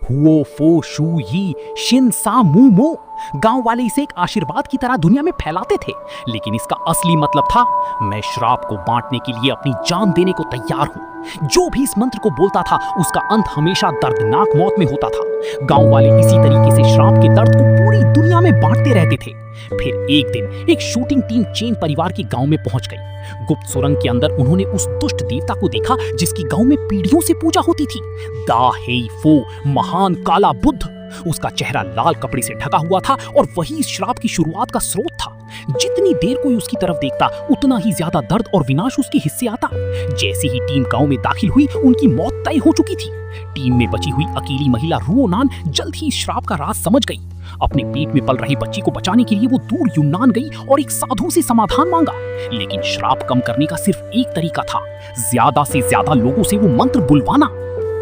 हुओ फो शू यी शिन सा मू मो। गांव वाले इसे एक आशीर्वाद की तरह दुनिया में फैलाते थे, लेकिन इसका असली मतलब था, मैं श्राप को बांटने के लिए अपनी जान देने को तैयार हूं। जो भी इस मंत्र को बोलता था उसका अंत हमेशा दर्दनाक मौत में होता था। गांव वाले इसी तरीके से श्राप के दर्द को पूरी दुनिया में बांटते रहते थे। फिर एक दिन एक शूटिंग टीम चेन परिवार के गांव में पहुंच गई। गुप्त सुरंग के अंदर उन्होंने उस दुष्ट देवता को देखा जिसकी गांव में पीढ़ियों से पूजा होती थी, दा हेई फो, महान काला बुद्ध। उसका चेहरा लाल कपड़े से ढका हुआ था और वही इस श्राप की शुरुआत का स्रोत था। जितनी देर कोई उसकी तरफ देखता उतना ही ज्यादा दर्द और विनाश उसके हिस्से आता। जैसे ही टीम गांव में दाखिल हुई उनकी मौत तय हो चुकी थी। टीम में बची हुई अकेली महिला रुओनान जल्द ही श्राप का राज समझ गई। अपने पेट में पल रही बच्ची को बचाने के लिए वो दूर यूनान गई और एक साधु से समाधान मांगा। लेकिन श्राप कम करने का सिर्फ एक तरीका था, ज्यादा से ज्यादा लोगों से वो मंत्र बुलवाना।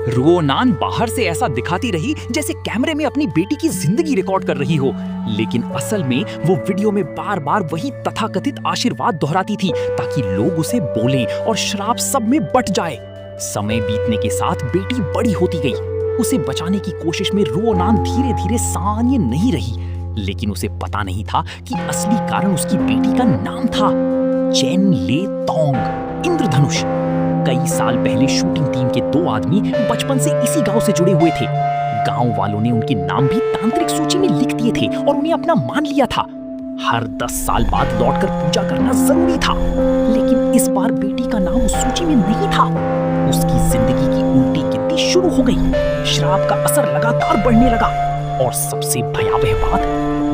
रुओनान बाहर से ऐसा दिखाती रही जैसे कैमरे में अपनी बेटी की जिंदगी रिकॉर्ड कर रही हो, लेकिन असल में वो वीडियो में बार बार वही तथाकथित आशीर्वाद दोहराती थी ताकि लोग उसे बोलें और श्राप सब में बट जाए। समय बीतने के साथ बेटी बड़ी होती गई। उसे बचाने की कोशिश में रुओनान धीरे धीरे सामान्य नहीं रही, लेकिन उसे पता नहीं था कि असली कारण उसकी बेटी का नाम था चेन ले तोंग, इंद्रधनुष। कई साल पहले शूटिंग टीम के 2 आदमी बचपन से इसी गांव से जुड़े हुए थे। गांव वालों ने उनके नाम भी तांत्रिक सूची में लिख दिए थे और उन्हें अपना मान लिया था। हर 10 साल बाद लौटकर पूजा करना जरूरी था, लेकिन इस बार बेटी का नाम उस सूची में नहीं था। उसकी जिंदगी की उल्टी गिनती शुरू हो गई। श्राप का असर लगातार बढ़ने लगा और सबसे भयावह बात,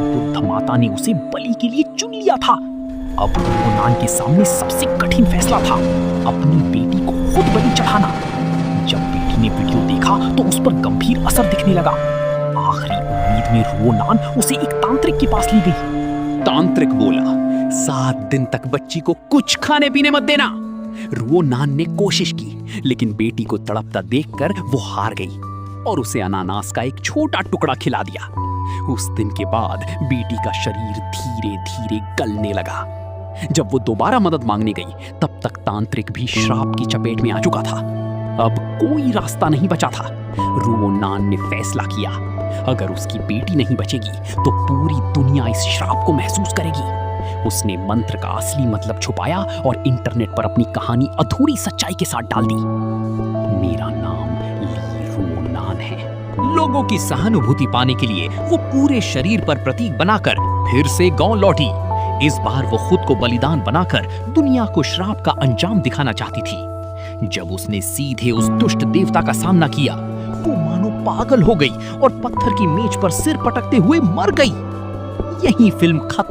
बुद्ध माता ने उसे बलि के लिए चुन लिया था। अब रुओनान के सामने सबसे कठिन फैसला था, अपनी बेटी को खुद बलि चढ़ाना। जब बेटी ने वीडियो देखा तो उस पर गंभीर असर दिखने लगा। आखिरी उम्मीद में रुओनान उसे एक तांत्रिक के पास ले गई। तांत्रिक बोला, 7 दिन तक बच्ची को कुछ खाने पीने मत देना। रुओनान ने कोशिश की, लेकिन बेटी को तड़पता देखकर वो हार गई और उसे अनानास का एक छोटा टुकड़ा खिला दिया। उस दिन के बाद बेटी का शरीर धीरे धीरे गलने लगा। जब वो दोबारा मदद मांगने गई तब तक तांत्रिक भी श्राप की चपेट में आ चुका था। अब कोई रास्ता नहीं बचा था। रुओनान ने फैसला किया, अगर उसकी बेटी नहीं बचेगी तो पूरी दुनिया इस श्राप को महसूस करेगी। उसने मंत्र का असली मतलब छुपाया और इंटरनेट पर अपनी कहानी अधूरी सच्चाई के साथ डाल दी। मेरा नाम ली रुओनान है। लोगों की सहानुभूति पाने के लिए वो पूरे शरीर पर प्रतीक बनाकर फिर से गांव लौटी। इस बार वो खुद को बलिदान बनाकर दुनिया को श्राप का अंजाम दिखाना चाहती थी। जब उसने सीधे उस दुष्ट देवता का सामना किया, वो मानो पागल हो गई और पत्थर की मेज पर सिर पटकते हुए मर गई। यही फिल्म खत्म।